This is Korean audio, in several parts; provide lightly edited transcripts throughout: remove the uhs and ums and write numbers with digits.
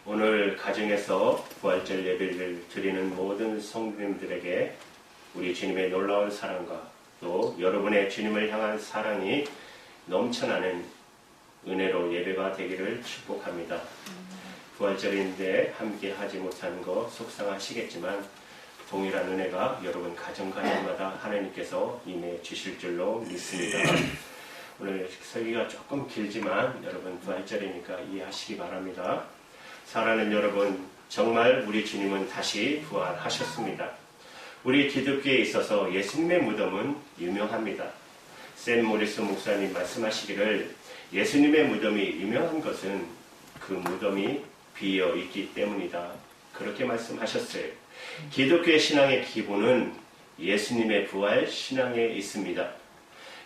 오늘 가정에서 부활절 예배를 드리는 모든 성도님들에게 우리 주님의 놀라운 사랑과 또 여러분의 주님을 향한 사랑이 넘쳐나는 은혜로 예배가 되기를 축복합니다. 부활절인데 함께 하지 못하는 거 속상하시겠지만 동일한 은혜가 여러분 가정가정마다 하나님께서 임해 주실 줄로 믿습니다. 오늘 설교가 조금 길지만 여러분 부활절이니까 이해하시기 바랍니다. 사랑하는 여러분, 정말 우리 주님은 다시 부활하셨습니다. 우리 기독교에 있어서 예수님의 무덤은 유명합니다. 샘 모리스 목사님 말씀하시기를 예수님의 무덤이 유명한 것은 그 무덤이 비어 있기 때문이다. 그렇게 말씀하셨어요. 기독교의 신앙의 기본은 예수님의 부활 신앙에 있습니다.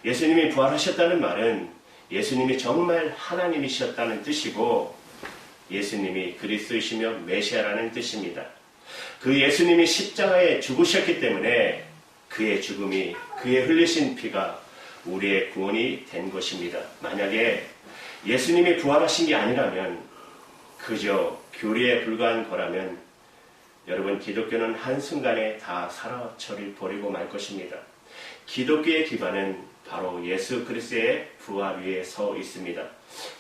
예수님이 부활하셨다는 말은 예수님이 정말 하나님이셨다는 뜻이고 예수님이 그리스도이시며 메시아라는 뜻입니다. 그 예수님이 십자가에 죽으셨기 때문에 그의 죽음이, 그의 흘리신 피가 우리의 구원이 된 것입니다. 만약에 예수님이 부활하신 게 아니라면 그저 교리에 불과한 거라면 여러분 기독교는 한순간에 다 사라져를 버리고 말 것입니다. 기독교의 기반은 바로 예수 그리스도의 부활 위에 서 있습니다.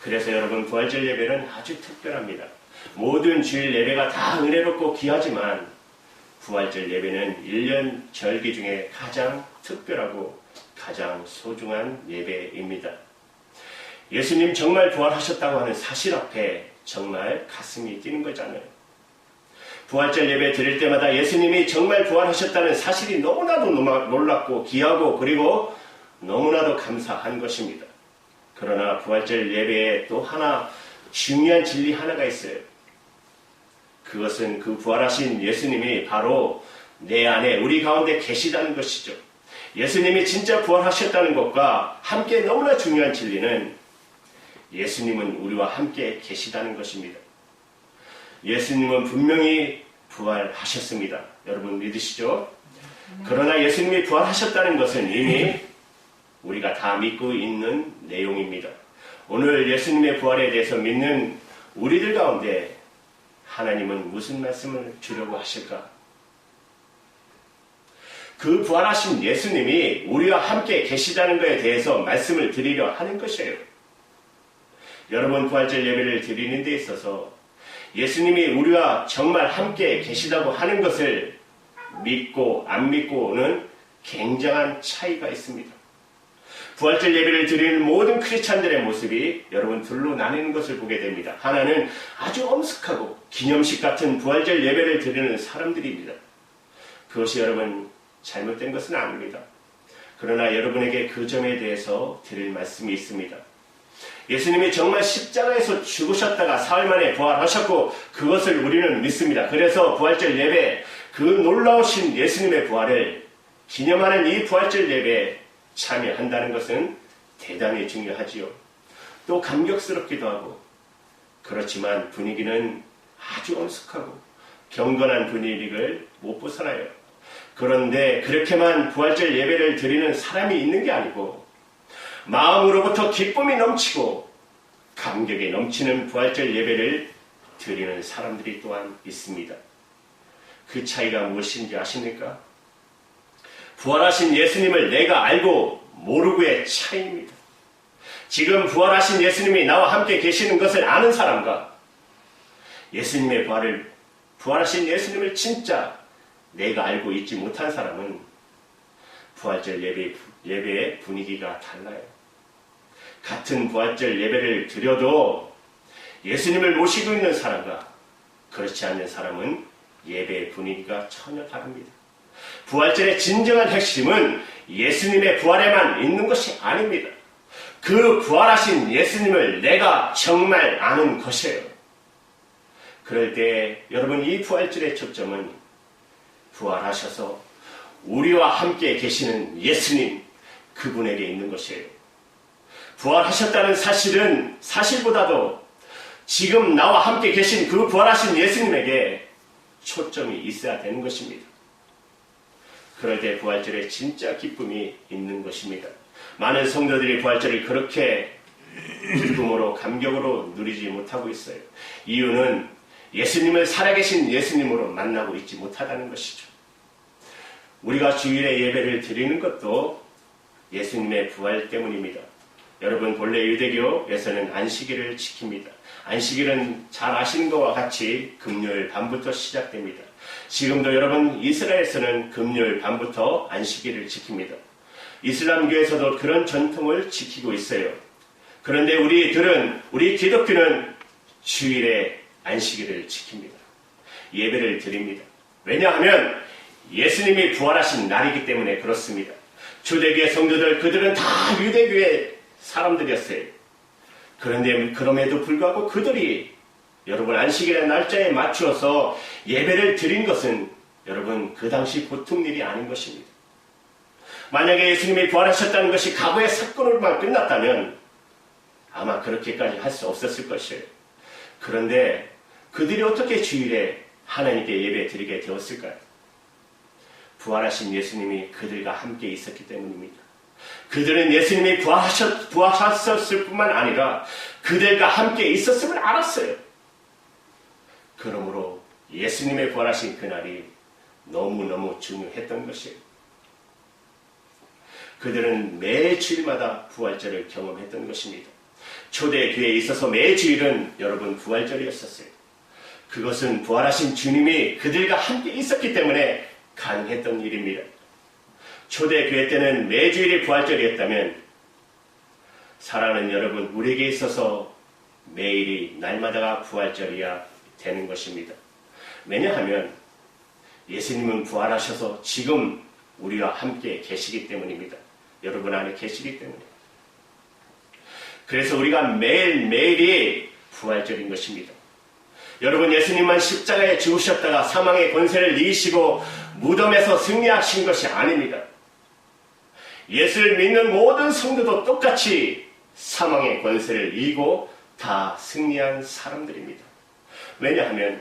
그래서 여러분 부활절 예배는 아주 특별합니다. 모든 주일 예배가 다 은혜롭고 귀하지만 부활절 예배는 1년 절기 중에 가장 특별하고 가장 소중한 예배입니다. 예수님 정말 부활하셨다고 하는 사실 앞에 정말 가슴이 뛰는 거잖아요. 부활절 예배 드릴 때마다 예수님이 정말 부활하셨다는 사실이 너무나도 놀랍고 귀하고 그리고 너무나도 감사한 것입니다. 그러나 부활절 예배에 또 하나 중요한 진리 하나가 있어요. 그것은 그 부활하신 예수님이 바로 내 안에 우리 가운데 계시다는 것이죠. 예수님이 진짜 부활하셨다는 것과 함께 너무나 중요한 진리는 예수님은 우리와 함께 계시다는 것입니다. 예수님은 분명히 부활하셨습니다. 여러분 믿으시죠? 그러나 예수님이 부활하셨다는 것은 이미 우리가 다 믿고 있는 내용입니다. 오늘 예수님의 부활에 대해서 믿는 우리들 가운데 하나님은 무슨 말씀을 주려고 하실까? 그 부활하신 예수님이 우리와 함께 계시다는 것에 대해서 말씀을 드리려 하는 것이에요. 여러분 부활절 예배를 드리는 데 있어서 예수님이 우리와 정말 함께 계시다고 하는 것을 믿고 안 믿고는 굉장한 차이가 있습니다. 부활절 예배를 드리는 모든 크리스찬들의 모습이 여러분 둘로 나뉘는 것을 보게 됩니다. 하나는 아주 엄숙하고 기념식 같은 부활절 예배를 드리는 사람들입니다. 그것이 여러분 잘못된 것은 아닙니다. 그러나 여러분에게 그 점에 대해서 드릴 말씀이 있습니다. 예수님이 정말 십자가에서 죽으셨다가 사흘 만에 부활하셨고 그것을 우리는 믿습니다. 그래서 부활절 예배, 그 놀라우신 예수님의 부활을 기념하는 이 부활절 예배에 참여한다는 것은 대단히 중요하지요. 또 감격스럽기도 하고 그렇지만 분위기는 아주 엄숙하고 경건한 분위기를 못 벗어나요. 그런데 그렇게만 부활절 예배를 드리는 사람이 있는 게 아니고 마음으로부터 기쁨이 넘치고 감격이 넘치는 부활절 예배를 드리는 사람들이 또한 있습니다. 그 차이가 무엇인지 아십니까? 부활하신 예수님을 내가 알고 모르고의 차이입니다. 지금 부활하신 예수님이 나와 함께 계시는 것을 아는 사람과 예수님의 부활하신 예수님을 진짜 내가 알고 있지 못한 사람은 부활절 예배의 분위기가 달라요. 같은 부활절 예배를 드려도 예수님을 모시고 있는 사람과 그렇지 않는 사람은 예배의 분위기가 전혀 다릅니다. 부활절의 진정한 핵심은 예수님의 부활에만 있는 것이 아닙니다. 그 부활하신 예수님을 내가 정말 아는 것이에요. 그럴 때 여러분 이 부활절의 초점은 부활하셔서 우리와 함께 계시는 예수님 그분에게 있는 것이에요. 부활하셨다는 사실보다도 지금 나와 함께 계신 그 부활하신 예수님에게 초점이 있어야 되는 것입니다. 그럴 때 부활절에 진짜 기쁨이 있는 것입니다. 많은 성도들이 부활절을 그렇게 기쁨으로 감격으로 누리지 못하고 있어요. 이유는 예수님을 살아계신 예수님으로 만나고 있지 못하다는 것이죠. 우리가 주일에 예배를 드리는 것도 예수님의 부활 때문입니다. 여러분, 본래 유대교에서는 안식일을 지킵니다. 안식일은 잘 아시는 것과 같이 금요일 밤부터 시작됩니다. 지금도 여러분, 이스라엘에서는 금요일 밤부터 안식일을 지킵니다. 이슬람교에서도 그런 전통을 지키고 있어요. 그런데 우리 기독교는 주일에 안식일을 지킵니다. 예배를 드립니다. 왜냐하면 예수님이 부활하신 날이기 때문에 그렇습니다. 초대교회 성도들, 그들은 다 유대교의 사람들이었어요. 그런데 그럼에도 불구하고 그들이 여러분 안식일의 날짜에 맞추어서 예배를 드린 것은 여러분 그 당시 보통 일이 아닌 것입니다. 만약에 예수님이 부활하셨다는 것이 과거의 사건으로만 끝났다면 아마 그렇게까지 할 수 없었을 것이에요. 그런데 그들이 어떻게 주일에 하나님께 예배 드리게 되었을까요? 부활하신 예수님이 그들과 함께 있었기 때문입니다. 그들은 예수님이 부활하셨을 뿐만 아니라 그들과 함께 있었음을 알았어요. 그러므로 예수님의 부활하신 그날이 너무너무 중요했던 것이에요. 그들은 매 주일마다 부활절을 경험했던 것입니다. 초대교회에 있어서 매 주일은 여러분 부활절이었었어요. 그것은 부활하신 주님이 그들과 함께 있었기 때문에 가능했던 일입니다. 초대교회 때는 매주일이 부활절이었다면 사랑하는 여러분, 우리에게 있어서 매일이 날마다가 부활절이야 되는 것입니다. 왜냐하면 예수님은 부활하셔서 지금 우리와 함께 계시기 때문입니다. 여러분 안에 계시기 때문에. 그래서 우리가 매일매일이 부활절인 것입니다. 여러분, 예수님만 십자가에 죽으셨다가 사망의 권세를 이기시고 무덤에서 승리하신 것이 아닙니다. 예수를 믿는 모든 성도도 똑같이 사망의 권세를 이기고 다 승리한 사람들입니다. 왜냐하면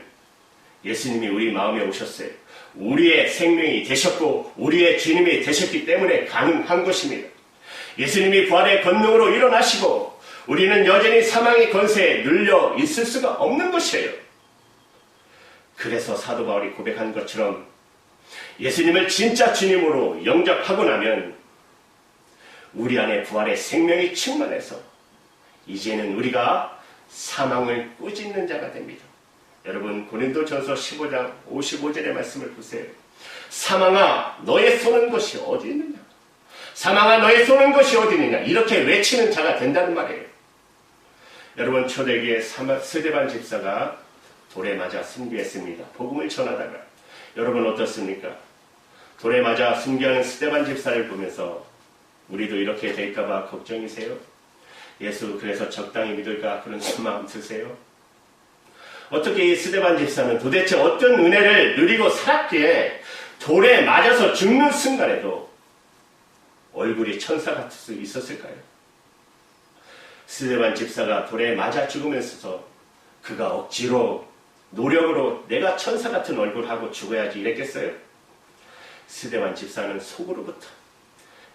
예수님이 우리 마음에 오셨어요. 우리의 생명이 되셨고 우리의 주님이 되셨기 때문에 가능한 것입니다. 예수님이 부활의 권능으로 일어나시고 우리는 여전히 사망의 권세에 눌려 있을 수가 없는 것이에요. 그래서 사도 바울이 고백한 것처럼 예수님을 진짜 주님으로 영접하고 나면 우리 안에 부활의 생명이 충만해서 이제는 우리가 사망을 꾸짖는 자가 됩니다. 여러분, 고린도전서 15장 55절의 말씀을 보세요. 사망아, 너의 쏘는 것이 어디 있느냐? 사망아, 너의 쏘는 것이 어디 있느냐? 이렇게 외치는 자가 된다는 말이에요. 여러분, 초대교회 스데반 집사가 돌에 맞아 순교했습니다. 복음을 전하다가. 여러분 어떻습니까? 돌에 맞아 순교하는 스데반 집사를 보면서 우리도 이렇게 될까봐 걱정이세요? 예수 그래서 적당히 믿을까 그런 마음 드세요? 어떻게 이 스데반 집사는 도대체 어떤 은혜를 누리고 살았기에 돌에 맞아서 죽는 순간에도 얼굴이 천사 같을 수 있었을까요? 스데반 집사가 돌에 맞아 죽으면서 그가 억지로 노력으로 내가 천사 같은 얼굴하고 죽어야지 이랬겠어요? 스데반 집사는 속으로부터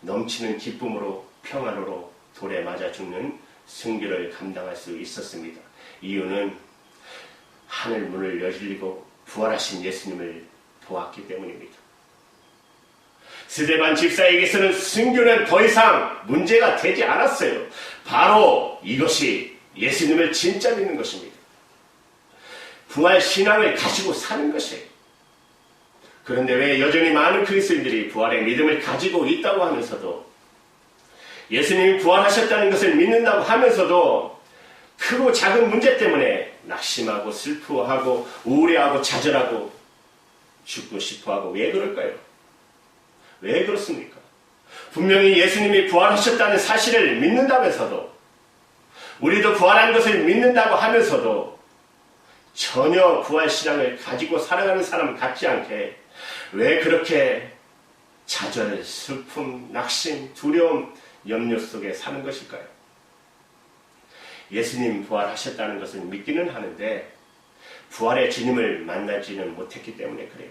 넘치는 기쁨으로 평안으로 돌에 맞아 죽는 순교를 감당할 수 있었습니다. 이유는 하늘 문을 열리고 부활하신 예수님을 보았기 때문입니다. 스데반 집사에게서는 순교는 더 이상 문제가 되지 않았어요. 바로 이것이 예수님을 진짜 믿는 것입니다. 부활 신앙을 가지고 사는 것이에요. 그런데 왜 여전히 많은 그리스도인들이 부활의 믿음을 가지고 있다고 하면서도 예수님이 부활하셨다는 것을 믿는다고 하면서도 크고 작은 문제 때문에 낙심하고 슬퍼하고 우울해하고 좌절하고 죽고 싶어하고 왜 그럴까요? 왜 그렇습니까? 분명히 예수님이 부활하셨다는 사실을 믿는다면서도 우리도 부활한 것을 믿는다고 하면서도 전혀 부활신앙을 가지고 살아가는 사람 같지 않게 왜 그렇게 좌절, 슬픔, 낙심, 두려움, 염려 속에 사는 것일까요? 예수님 부활하셨다는 것을 믿기는 하는데 부활의 주님을 만나지는 못했기 때문에 그래요.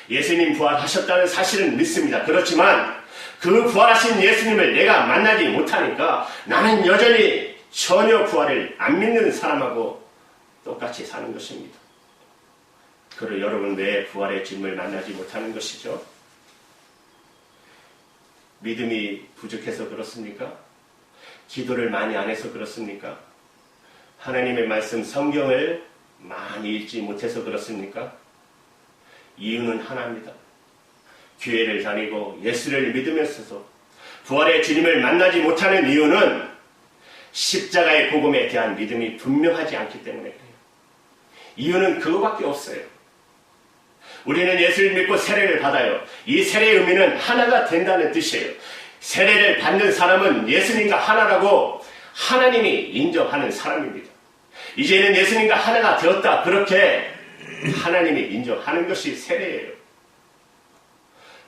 예수님 부활하셨다는 사실은 믿습니다. 그렇지만 그 부활하신 예수님을 내가 만나지 못하니까 나는 여전히 전혀 부활을 안 믿는 사람하고 똑같이 사는 것입니다. 그럼 여러분 왜 부활의 주님을 만나지 못하는 것이죠? 믿음이 부족해서 그렇습니까? 기도를 많이 안 해서 그렇습니까? 하나님의 말씀 성경을 많이 읽지 못해서 그렇습니까? 이유는 하나입니다. 교회를 다니고 예수를 믿으면서도 부활의 주님을 만나지 못하는 이유는 십자가의 복음에 대한 믿음이 분명하지 않기 때문에 그래요. 이유는 그거밖에 없어요. 우리는 예수를 믿고 세례를 받아요. 이 세례의 의미는 하나가 된다는 뜻이에요. 세례를 받는 사람은 예수님과 하나라고 하나님이 인정하는 사람입니다. 이제는 예수님과 하나가 되었다. 그렇게 하나님이 인정하는 것이 세례예요.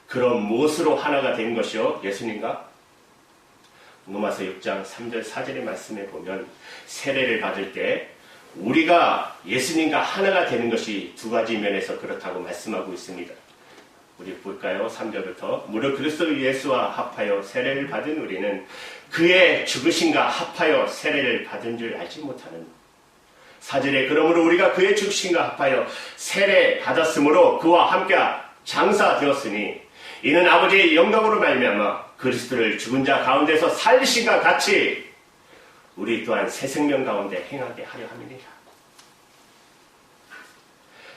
그럼 무엇으로 하나가 된 것이요? 예수님과? 로마서 6장 3절 4절의 말씀에 보면 세례를 받을 때 우리가 예수님과 하나가 되는 것이 두 가지 면에서 그렇다고 말씀하고 있습니다. 우리 볼까요? 3절부터 무릇 그리스도 예수와 합하여 세례를 받은 우리는 그의 죽으심과 합하여 세례를 받은 줄 알지 못하는 4절에 그러므로 우리가 그의 죽으심과 합하여 세례 받았으므로 그와 함께 장사되었으니 이는 아버지의 영광으로 말미암아 그리스도를 죽은 자 가운데서 살리신과 같이 우리 또한 새 생명 가운데 행하게 하려 함이니라.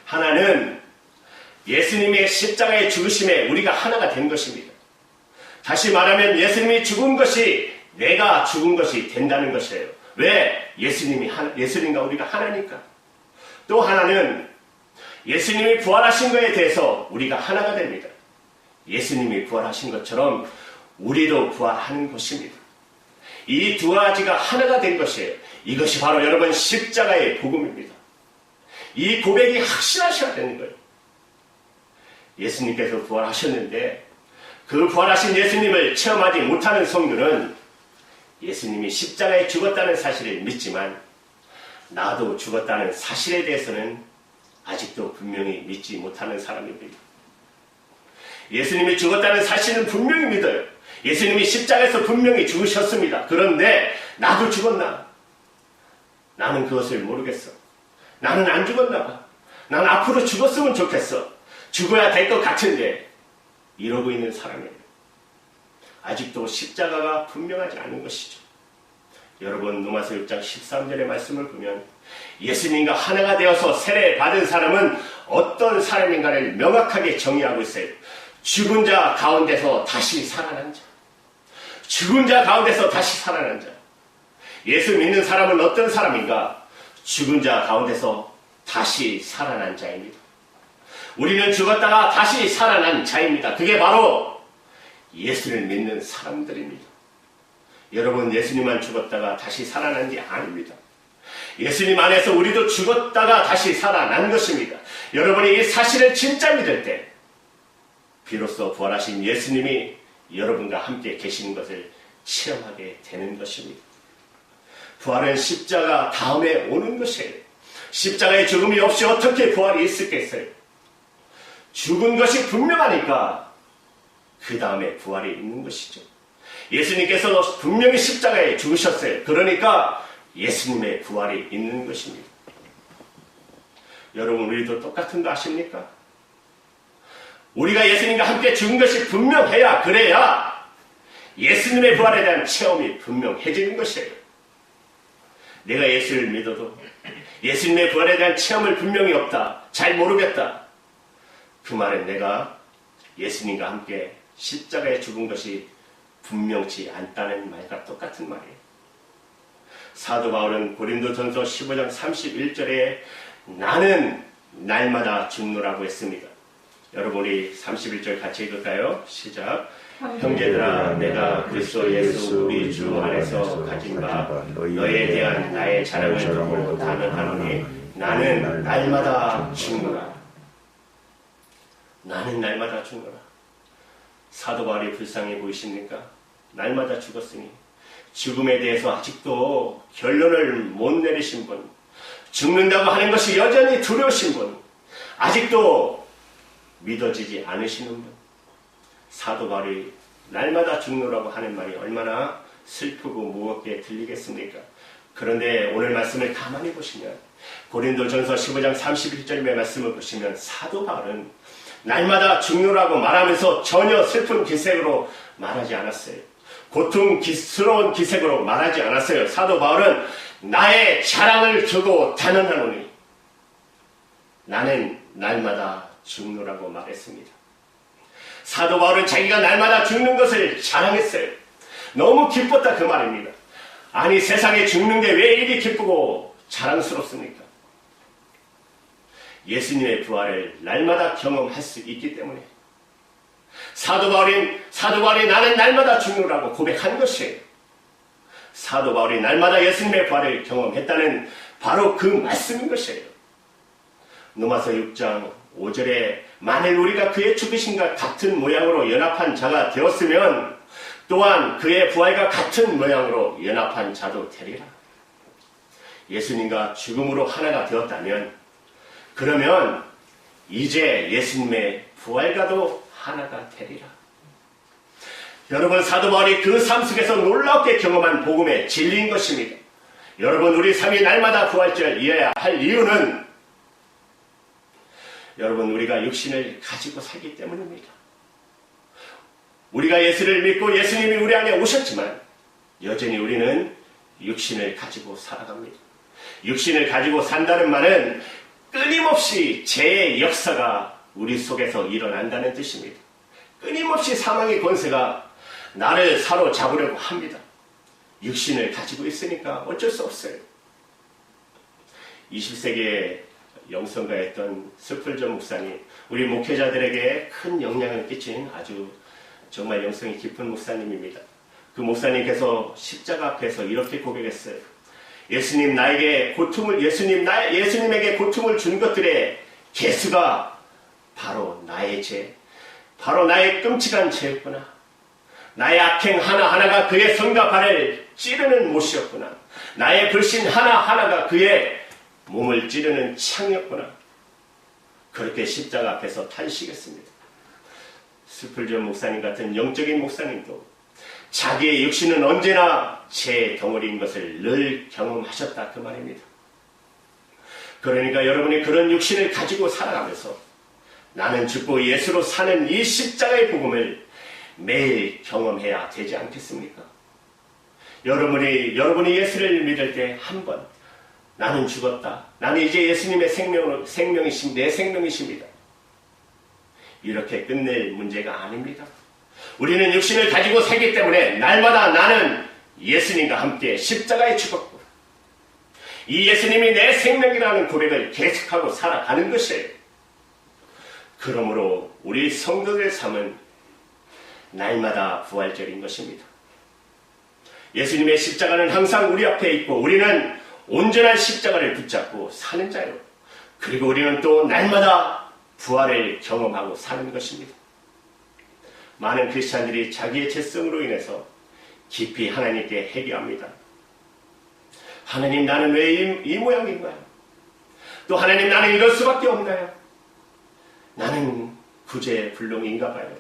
하나는 예수님의 십자가의 죽으심에 우리가 하나가 된 것입니다. 다시 말하면 예수님이 죽은 것이 내가 죽은 것이 된다는 것이에요. 왜? 예수님과 우리가 하나니까. 또 하나는 예수님이 부활하신 것에 대해서 우리가 하나가 됩니다. 예수님이 부활하신 것처럼 우리도 부활하는 것입니다. 이 두 가지가 하나가 된 것이에요. 이것이 바로 여러분 십자가의 복음입니다. 이 고백이 확실하셔야 되는 거예요. 예수님께서 부활하셨는데 그 부활하신 예수님을 체험하지 못하는 성도는 예수님이 십자가에 죽었다는 사실을 믿지만 나도 죽었다는 사실에 대해서는 아직도 분명히 믿지 못하는 사람입니다. 예수님이 죽었다는 사실은 분명히 믿어요. 예수님이 십자가에서 분명히 죽으셨습니다. 그런데 나도 죽었나? 나는 그것을 모르겠어. 나는 안 죽었나 봐. 난 앞으로 죽었으면 좋겠어. 죽어야 될 것 같은데 이러고 있는 사람이에요. 아직도 십자가가 분명하지 않은 것이죠. 여러분 로마서 6장 13절의 말씀을 보면 예수님과 하나가 되어서 세례 받은 사람은 어떤 사람인가를 명확하게 정의하고 있어요. 죽은 자 가운데서 다시 살아난 자. 죽은 자 가운데서 다시 살아난 자. 예수 믿는 사람은 어떤 사람인가? 죽은 자 가운데서 다시 살아난 자입니다. 우리는 죽었다가 다시 살아난 자입니다. 그게 바로 예수를 믿는 사람들입니다. 여러분 예수님만 죽었다가 다시 살아난 게 아닙니다. 예수님 안에서 우리도 죽었다가 다시 살아난 것입니다. 여러분이 이 사실을 진짜 믿을 때 비로소 부활하신 예수님이 여러분과 함께 계시는 것을 체험하게 되는 것입니다. 부활은 십자가 다음에 오는 것이에요. 십자가의 죽음이 없이 어떻게 부활이 있었겠어요? 죽은 것이 분명하니까 그 다음에 부활이 있는 것이죠. 예수님께서 분명히 십자가에 죽으셨어요. 그러니까 예수님의 부활이 있는 것입니다. 여러분 우리도 똑같은 거 아십니까? 우리가 예수님과 함께 죽은 것이 분명해야 그래야 예수님의 부활에 대한 체험이 분명해지는 것이에요. 내가 예수를 믿어도 예수님의 부활에 대한 체험을 분명히 없다. 잘 모르겠다. 그 말은 내가 예수님과 함께 십자가에 죽은 것이 분명치 않다는 말과 똑같은 말이에요. 사도 바울은 고린도전서 15장 31절에 나는 날마다 죽노라고 했습니다. 여러분이 31절 같이 읽을까요? 시작. 형제들아 내가 그리스도 예수 우리 주 안에서 가진 바 너에 대한 나의 자랑을 두고 단언하노니 나는 날마다 죽노라. 나는 날마다 죽노라. 사도 바울이 불쌍해 보이십니까? 날마다 죽었으니 죽음에 대해서 아직도 결론을 못 내리신 분, 죽는다고 하는 것이 여전히 두려우신 분, 아직도 믿어지지 않으시는 분, 사도 바울이 날마다 죽노라고 하는 말이 얼마나 슬프고 무겁게 들리겠습니까? 그런데 오늘 말씀을 가만히 보시면 고린도전서 15장 31절의 말씀을 보시면 사도 바울은 날마다 죽노라고 말하면서 전혀 슬픈 기색으로 말하지 않았어요. 고통스러운 기색으로 말하지 않았어요. 사도 바울은 나의 자랑을 두고 단언하노니 나는 날마다 죽노라고 말했습니다. 사도 바울은 자기가 날마다 죽는 것을 자랑했어요. 너무 기뻤다 그 말입니다. 아니 세상에 죽는 게 왜 이리 기쁘고 자랑스럽습니까? 예수님의 부활을 날마다 경험할 수 있기 때문에 사도 바울이 나는 날마다 죽노라고 고백한 것이에요. 사도 바울이 날마다 예수님의 부활을 경험했다는 바로 그 말씀인 것이에요. 로마서 6장 5절에 만일 우리가 그의 죽으심과 같은 모양으로 연합한 자가 되었으면 또한 그의 부활과 같은 모양으로 연합한 자도 되리라. 예수님과 죽음으로 하나가 되었다면 그러면 이제 예수님의 부활과도 하나가 되리라. 여러분 사도 바울이 그 삶 속에서 놀랍게 경험한 복음의 진리인 것입니다. 여러분 우리 삶이 날마다 부활절이어야 할 이유는 여러분 우리가 육신을 가지고 살기 때문입니다. 우리가 예수를 믿고 예수님이 우리 안에 오셨지만 여전히 우리는 육신을 가지고 살아갑니다. 육신을 가지고 산다는 말은 끊임없이 죄의 역사가 우리 속에서 일어난다는 뜻입니다. 끊임없이 사망의 권세가 나를 사로잡으려고 합니다. 육신을 가지고 있으니까 어쩔 수 없어요. 20세기에 영성가했던 스펄전 목사님, 우리 목회자들에게 큰 영향을 끼친 아주 정말 영성이 깊은 목사님입니다. 그 목사님께서 십자가 앞에서 이렇게 고백했어요. 예수님에게 고통을 준 것들의 개수가 바로 나의 죄, 바로 나의 끔찍한 죄였구나. 나의 악행 하나하나가 그의 손과 발을 찌르는 못이었구나. 나의 불신 하나하나가 그의 몸을 찌르는 창이었구나. 그렇게 십자가 앞에서 탄식했습니다. 스펄전 목사님 같은 영적인 목사님도 자기의 육신은 언제나 죄의 덩어리인 것을 늘 경험하셨다 그 말입니다. 그러니까 여러분이 그런 육신을 가지고 살아가면서 나는 죽고 예수로 사는 이 십자가의 복음을 매일 경험해야 되지 않겠습니까? 여러분이 예수를 믿을 때 한 번 나는 죽었다. 나는 이제 예수님의 내 생명이십니다. 이렇게 끝낼 문제가 아닙니다. 우리는 육신을 가지고 살기 때문에 날마다 나는 예수님과 함께 십자가에 죽었고 이 예수님이 내 생명이라는 고백을 계속하고 살아가는 것이에요. 그러므로 우리 성도들의 삶은 날마다 부활절인 것입니다. 예수님의 십자가는 항상 우리 앞에 있고 우리는 온전한 십자가를 붙잡고 사는 자요. 그리고 우리는 또 날마다 부활을 경험하고 사는 것입니다. 많은 크리스찬들이 자기의 죄성으로 인해서 깊이 하나님께 회개합니다. 하나님 나는 왜 이 모양인가요? 또 하나님 나는 이럴 수밖에 없나요? 나는 구제불능인가 봐요.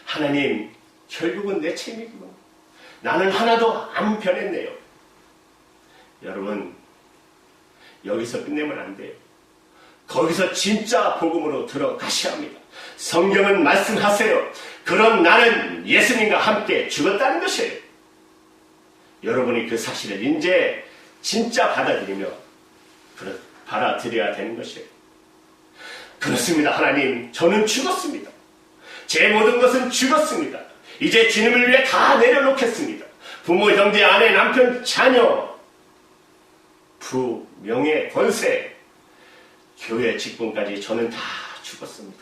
하나님 결국은 내 책임이구나. 나는 하나도 안 변했네요. 여러분 여기서 끝내면 안 돼요. 거기서 진짜 복음으로 들어가셔야 합니다. 성경은 말씀하세요. 그럼 나는 예수님과 함께 죽었다는 것이에요. 여러분이 그 사실을 이제 진짜 받아들여야 되는 것이에요. 그렇습니다. 하나님 저는 죽었습니다. 제 모든 것은 죽었습니다. 이제 주님을 위해 다 내려놓겠습니다. 부모, 형제, 아내, 남편, 자녀, 부, 명예, 권세, 교회 직분까지 저는 다 죽었습니다.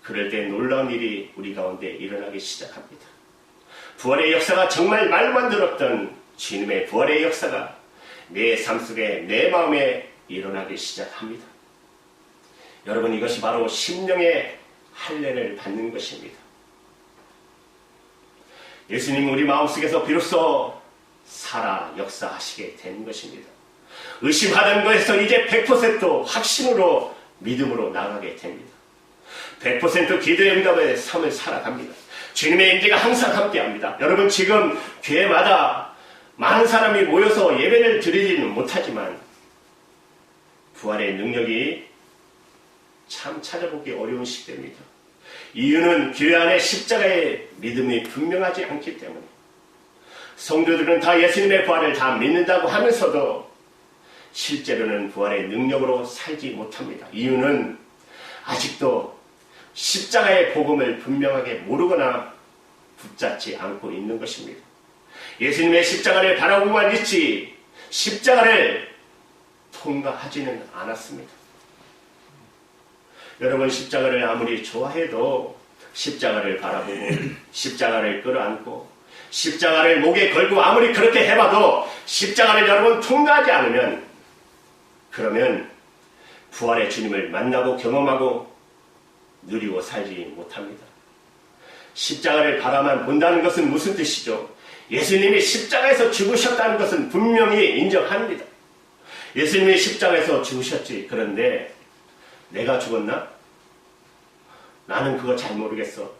그럴 때 놀라운 일이 우리 가운데 일어나기 시작합니다. 부활의 역사가 정말 말만 들었던 주님의 부활의 역사가 내 삶 속에 내 마음에 일어나기 시작합니다. 여러분 이것이 바로 심령의 할례를 받는 것입니다. 예수님은 우리 마음속에서 비로소 살아 역사하시게 된 것입니다. 의심하던 것에서 이제 100% 확신으로 믿음으로 나가게 됩니다. 100% 기도의 응답의 삶을 살아갑니다. 주님의 임재가 항상 함께합니다. 여러분 지금 교회마다 많은 사람이 모여서 예배를 드리지는 못하지만 부활의 능력이 참 찾아보기 어려운 시대입니다. 이유는 교회 안에 십자가의 믿음이 분명하지 않기 때문에 성도들은 다 예수님의 부활을 다 믿는다고 하면서도 실제로는 부활의 능력으로 살지 못합니다. 이유는 아직도 십자가의 복음을 분명하게 모르거나 붙잡지 않고 있는 것입니다. 예수님의 십자가를 바라보고만 있지 십자가를 통과하지는 않았습니다. 여러분, 십자가를 아무리 좋아해도 십자가를 바라보고 십자가를 끌어안고 십자가를 목에 걸고 아무리 그렇게 해봐도 십자가를 여러분 통과하지 않으면 그러면 부활의 주님을 만나고 경험하고 누리고 살지 못합니다. 십자가를 바라만 본다는 것은 무슨 뜻이죠? 예수님이 십자가에서 죽으셨다는 것은 분명히 인정합니다. 예수님이 십자가에서 죽으셨지. 그런데 내가 죽었나? 나는 그거 잘 모르겠어.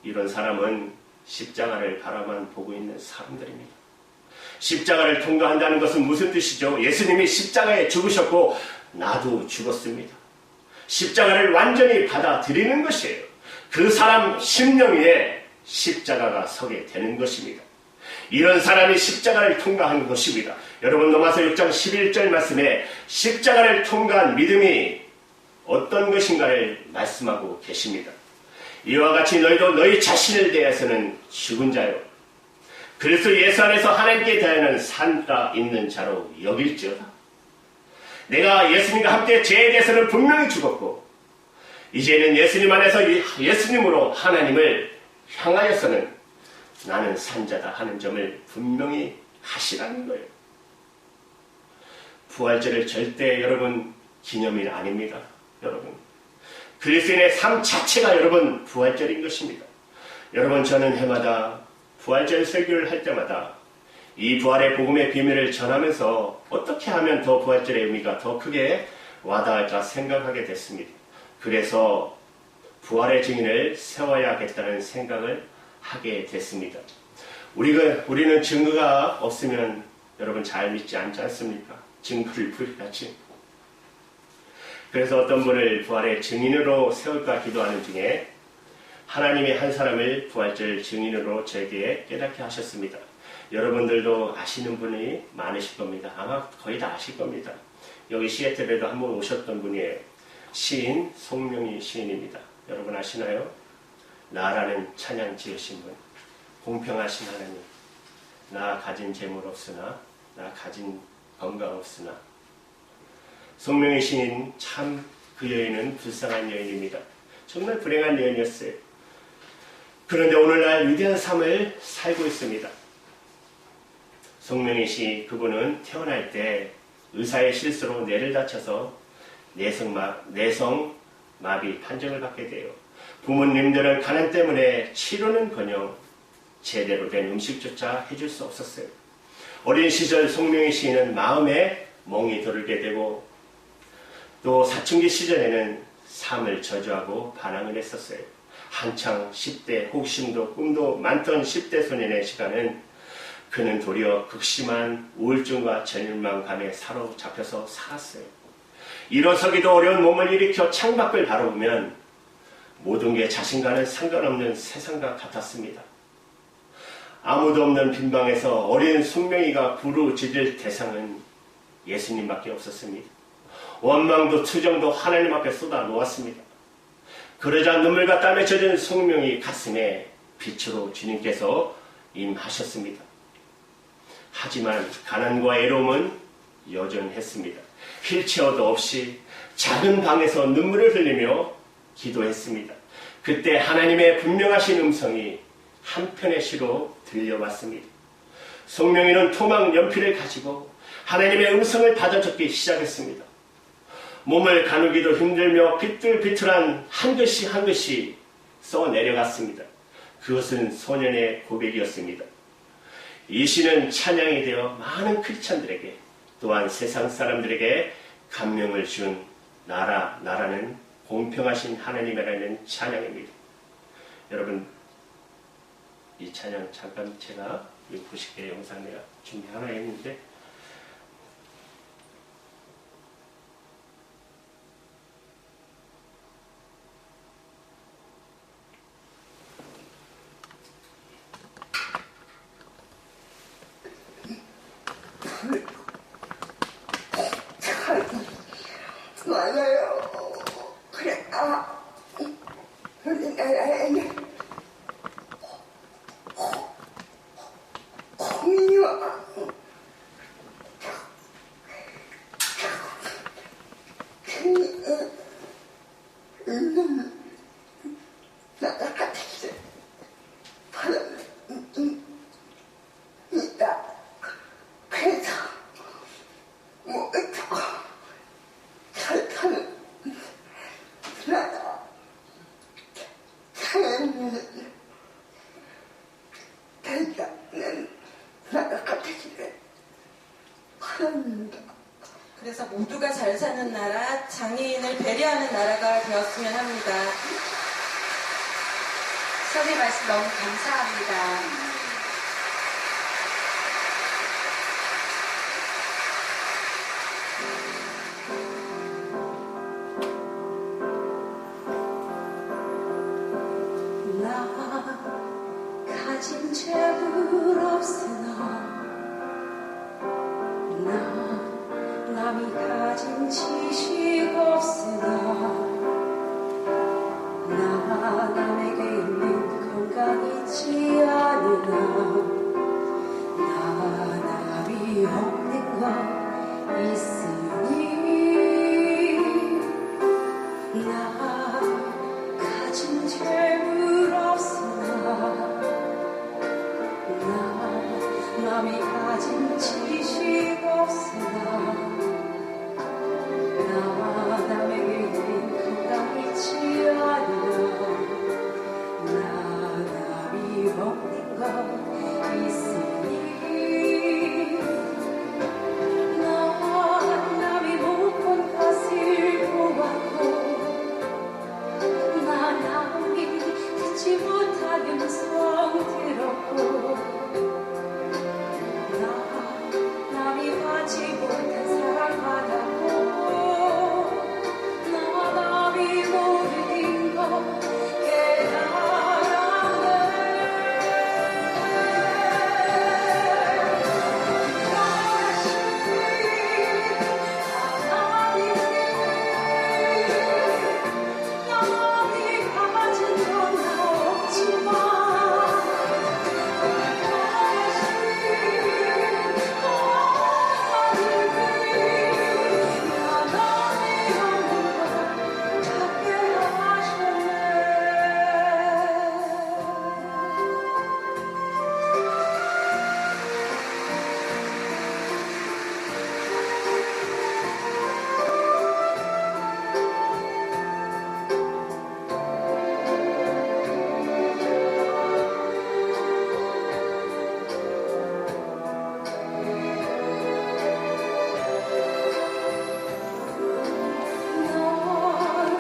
이런 사람은 십자가를 바라만 보고 있는 사람들입니다. 십자가를 통과한다는 것은 무슨 뜻이죠? 예수님이 십자가에 죽으셨고 나도 죽었습니다. 십자가를 완전히 받아들이는 것이에요. 그 사람 심령 위에 십자가가 서게 되는 것입니다. 이런 사람이 십자가를 통과하는 것입니다. 여러분, 로마서 6장 11절 말씀에 십자가를 통과한 믿음이 어떤 것인가를 말씀하고 계십니다. 이와 같이 너희도 너희 자신을 대해서는 죽은 자요 그리스도 예수 안에서 하나님께 대하여는 살아 있는 자로 여길지어다. 내가 예수님과 함께 죄에 대해서는 분명히 죽었고 이제는 예수님 안에서 예수님으로 하나님을 향하여서는 나는 산자다 하는 점을 분명히 하시라는 거예요. 부활절을 절대 여러분 기념일 아닙니다. 여러분, 그리스도인의 삶 자체가 여러분 부활절인 것입니다. 여러분, 저는 해마다 부활절 설교를 할 때마다 이 부활의 복음의 비밀을 전하면서 어떻게 하면 더 부활절의 의미가 더 크게 와닿을까 생각하게 됐습니다. 그래서 부활의 증인을 세워야겠다는 생각을 하게 됐습니다. 우리는 증거가 없으면 여러분 잘 믿지 않지 않습니까? 증거를 부여하지. 그래서 어떤 분을 부활의 증인으로 세울까 기도하는 중에 하나님이 한 사람을 부활절 증인으로 저에게 깨닫게 하셨습니다. 여러분들도 아시는 분이 많으실 겁니다. 아마 거의 다 아실 겁니다. 여기 시애틀에도 한번 오셨던 분이에요. 시인 송명희 시인입니다. 여러분 아시나요? 나라는 찬양 지으신 분, 공평하신 하나님, 나 가진 재물 없으나 나 가진 건강 없으나. 송명희 시인 참 그 여인은 불쌍한 여인입니다. 정말 불행한 여인이었어요. 그런데 오늘날 위대한 삶을 살고 있습니다. 송명희 씨, 그분은 태어날 때 의사의 실수로 뇌를 다쳐서 내성 마비 판정을 받게 돼요. 부모님들은 가난 때문에 치료는커녕 제대로 된 음식조차 해줄 수 없었어요. 어린 시절 송명희 씨는 마음에 멍이 들게 되고 또 사춘기 시절에는 삶을 저주하고 반항을 했었어요. 한창 10대 호기심도 꿈도 많던 10대 소년의 시간은 그는 도리어 극심한 우울증과 절망감에 사로잡혀서 살았어요. 일어서기도 어려운 몸을 일으켜 창밖을 바라보면 모든 게 자신과는 상관없는 세상과 같았습니다. 아무도 없는 빈방에서 어린 송명이가 부르짖을 대상은 예수님밖에 없었습니다. 원망도 투정도 하나님 앞에 쏟아 놓았습니다. 그러자 눈물과 땀에 젖은 송명이 가슴에 빛으로 주님께서 임하셨습니다. 하지만 가난과 애로움은 여전했습니다. 휠체어도 없이 작은 방에서 눈물을 흘리며 기도했습니다. 그때 하나님의 분명하신 음성이 한편의 시로 들려왔습니다. 송명이는 토막 연필을 가지고 하나님의 음성을 받아 적기 시작했습니다. 몸을 가누기도 힘들며 비틀비틀한 한 글씨 한 글씨 써 내려갔습니다. 그것은 소년의 고백이었습니다. 이 시는 찬양이 되어 많은 크리스찬들에게 또한 세상 사람들에게 감명을 준 나라는 공평하신 하나님이라는 찬양입니다. 여러분, 이 찬양 잠깐 제가 이 90개 영상 내가 준비 하나 했는데 맞아요. 그래, 우리나라에는 공유와 있는 나라 같은 바람이 있다. 그래서 모두가 잘 타는 나라, 자연을 대장하는 나라 같으시길 바랍니다. 그래서 모두가 잘 사는 나라, 장애인을 배려하는 나라가 되었으면 합니다. 수업의 말씀 너무 감사합니다. 가진 재물 없으나 남이 가진 지식 없으나 남에게 있는 건강 있지 않으나 남이 없는 것 있으니 가진 재물 없으나 남이 가진 지식 없으나 남에게 있는 건강 있지 않으나 남이 없는 것 있으니 남이 못 본 것을 보았고 남이 듣지 못한 음성 들었고 남이 받지 못한 사랑 받았고 남이 모르는 것 깨달았네. 다시 남이 가진 건 없지만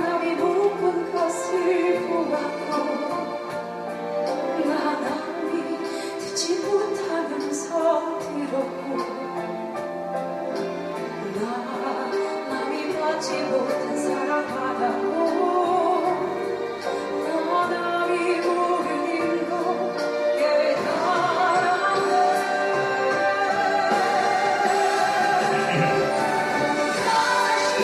남이 못 본 것을 보았고 남이 듣지 못한 음성 들었고 남이 받지 못한 사랑 받았고 남이 모르는 것 깨달았네. 다시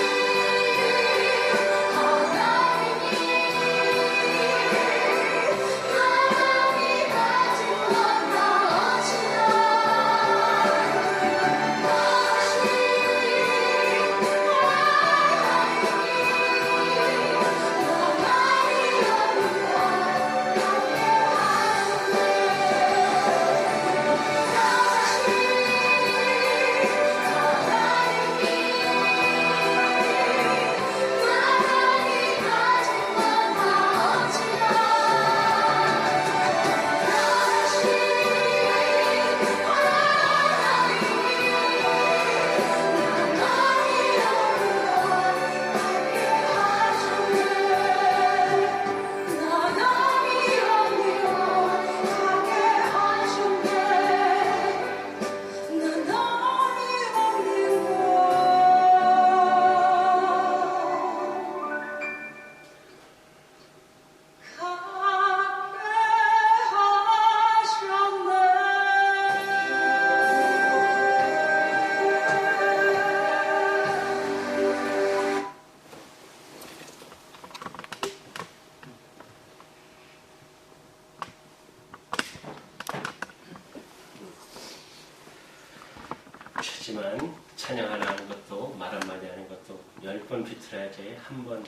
찬양 하나 하는 것도 말 한마디 하는 것도 10번 비틀어야지 한 번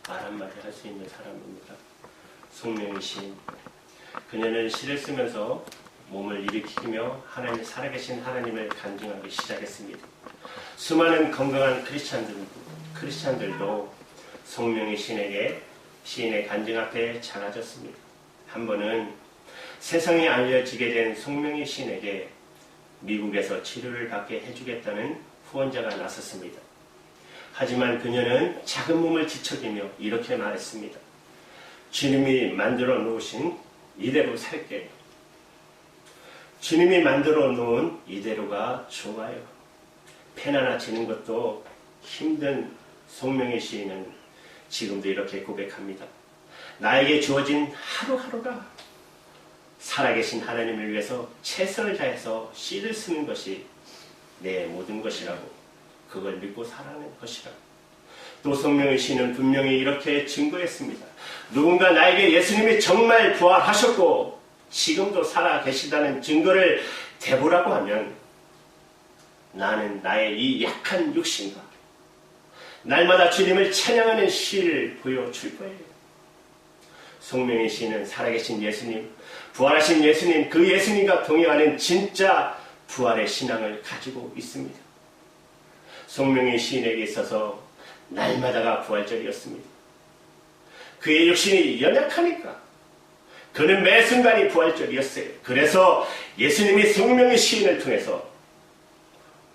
말 한마디 할 수 있는 사람입니다. 송명희 시인. 그녀는 시를 쓰면서 몸을 일으키며 하나님, 살아계신 하나님을 간증하기 시작했습니다. 수많은 건강한 크리스찬들도 송명희 시인의 간증 앞에 작아졌습니다. 한 번은 세상에 알려지게 된 송명희 시인에게 미국에서 치료를 받게 해주겠다는 후원자가 나섰습니다. 하지만 그녀는 작은 몸을 뒤척이며 이렇게 말했습니다. 주님이 만들어 놓으신 이대로 살게요. 주님이 만들어 놓은 이대로가 좋아요. 편안해지는 것도 힘든 송명희 시인은 지금도 이렇게 고백합니다. 나에게 주어진 하루하루가 살아계신 하나님을 위해서 최선을 다해서 시를 쓰는 것이 내 모든 것이라고, 그걸 믿고 살아가는 것이라고. 또 송명희 시인은 분명히 이렇게 증거했습니다. 누군가 나에게 예수님이 정말 부활하셨고 지금도 살아계시다는 증거를 대보라고 하면 나는 나의 이 약한 육신과 날마다 주님을 찬양하는 시를 보여줄 거예요. 송명희 시인은 살아계신 예수님, 부활하신 예수님, 그 예수님과 동행하는 진짜 부활의 신앙을 가지고 있습니다. 송명희 시인에게 있어서 날마다가 부활절이었습니다. 그의 육신이 연약하니까 그는 매 순간이 부활절이었어요. 그래서 예수님이 송명희 시인을 통해서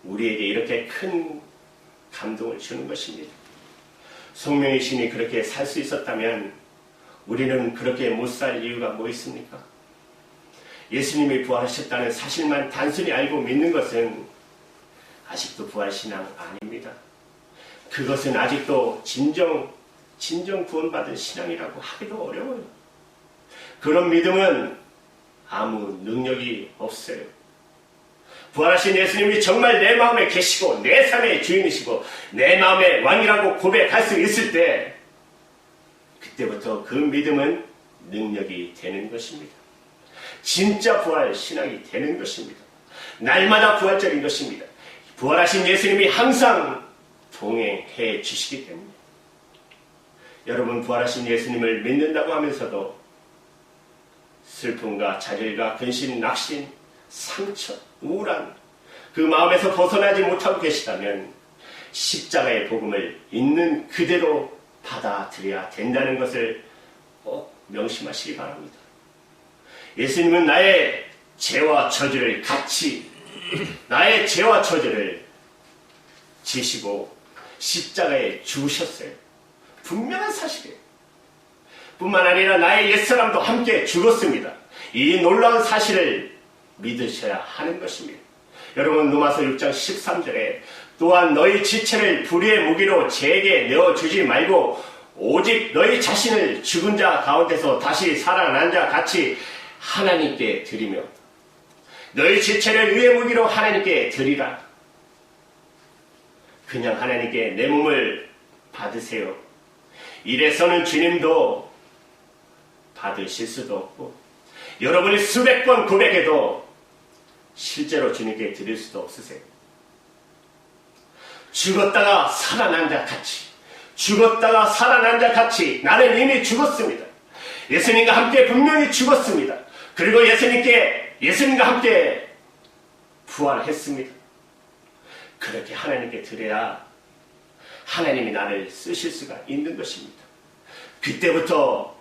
우리에게 이렇게 큰 감동을 주는 것입니다. 송명희 시인이 그렇게 살 수 있었다면 우리는 그렇게 못 살 이유가 뭐 있습니까? 예수님이 부활하셨다는 사실만 단순히 알고 믿는 것은 아직도 부활신앙 아닙니다. 그것은 아직도 진정 구원받은 신앙이라고 하기도 어려워요. 그런 믿음은 아무 능력이 없어요. 부활하신 예수님이 정말 내 마음에 계시고 내 삶의 주인이시고 내 마음의 왕이라고 고백할 수 있을 때, 그때부터 그 믿음은 능력이 되는 것입니다. 진짜 부활 신앙이 되는 것입니다. 날마다 부활절인 것입니다. 부활하신 예수님이 항상 동행해 주시기 때문에. 여러분, 부활하신 예수님을 믿는다고 하면서도 슬픔과 좌절과 근심, 낙심, 상처, 우울한 그 마음에서 벗어나지 못하고 계시다면 십자가의 복음을 있는 그대로 받아들여야 된다는 것을 꼭 명심하시기 바랍니다. 예수님은 나의 죄와 저주를 나의 죄와 저주를 지시고 십자가에 죽으셨어요. 분명한 사실이에요. 뿐만 아니라 나의 옛사람도 함께 죽었습니다. 이 놀라운 사실을 믿으셔야 하는 것입니다. 여러분, 로마서 6장 13절에 또한 너희 지체를 불의의 무기로 죄에게 내어주지 말고 오직 너희 자신을 죽은 자 가운데서 다시 살아난 자 같이 하나님께 드리며 너희 지체를 의의 무기로 하나님께 드리라. 그냥 하나님께 내 몸을 받으세요. 이래서는 주님도 받으실 수도 없고 여러분이 수백 번 고백해도 실제로 주님께 드릴 수도 없으세요. 죽었다가 살아난 자 같이 나는 이미 죽었습니다. 예수님과 함께 분명히 죽었습니다. 그리고 예수님과 함께 부활했습니다. 그렇게 하나님께 드려야 하나님이 나를 쓰실 수가 있는 것입니다. 그때부터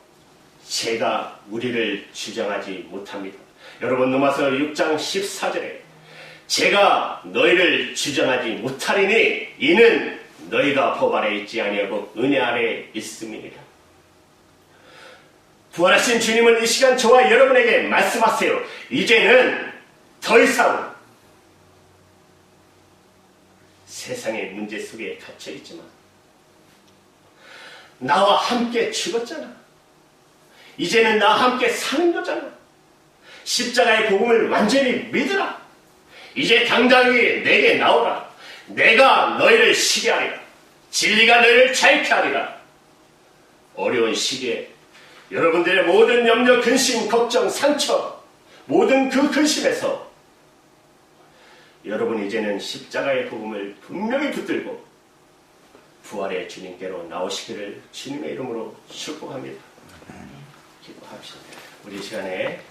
제가 우리를 주장하지 못합니다. 여러분, 로마서 6장 14절에 제가 너희를 주장하지 못하리니 이는 너희가 법 아래 있지 아니하고 은혜 아래 있음이니라. 부활하신 주님은 이 시간 저와 여러분에게 말씀하세요. 이제는 더 이상 세상의 문제 속에 갇혀있지만 나와 함께 죽었잖아. 이제는 나와 함께 사는 거잖아. 십자가의 복음을 완전히 믿으라. 이제 당당히 내게 나오라. 내가 너희를 쉬게 하리라. 진리가 너희를 자유케 하리라. 어려운 시기에 여러분들의 모든 염려, 근심, 걱정, 상처, 모든 그 근심에서 여러분 이제는 십자가의 복음을 분명히 붙들고 부활의 주님께로 나오시기를 주님의 이름으로 축복합니다. 기도합시다. 우리 시간에